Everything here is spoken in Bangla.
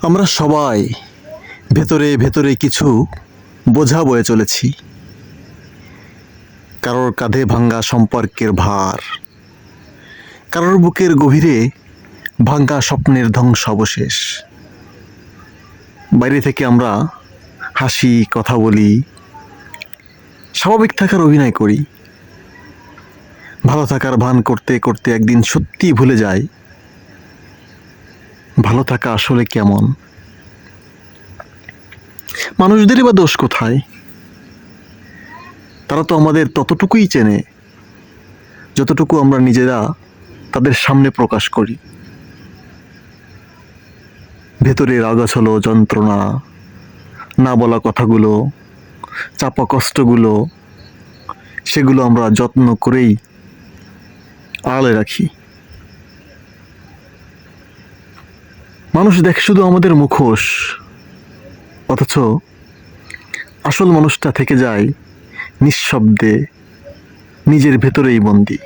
আমরা সবাই ভেতরে ভেতরে কিছু বোঝা বয়ে চলেছি। কারোর কাঁধে ভাঙ্গা সম্পর্কের ভার, কারোর বুকের গভীরে ভাঙ্গা স্বপ্নের ধ্বংস অবশেষ। বাইরে থেকে আমরা হাসি, কথা বলি, স্বাভাবিক থাকার অভিনয় করি। ভালো থাকার ভান করতে করতে একদিন সত্যিই ভুলে যাই ভালো থাকা আসলে কেমন। মানুষদেরই বা দোষ কোথায়? তারা তো আমাদের ততটুকুই চেনে যতটুকু আমরা নিজেরা তাদের সামনে প্রকাশ করি। ভেতরের আগাছালো যন্ত্রণা, না বলা কথাগুলো, চাপা কষ্টগুলো, সেগুলো আমরা যত্ন করেই আড়ালে রাখি। মানুষ দেখে শুধু আমাদের মুখোশ, অথচ আসল মানুষটা থেকে যায় নিঃশব্দে, নিজের ভেতরেই বন্দী।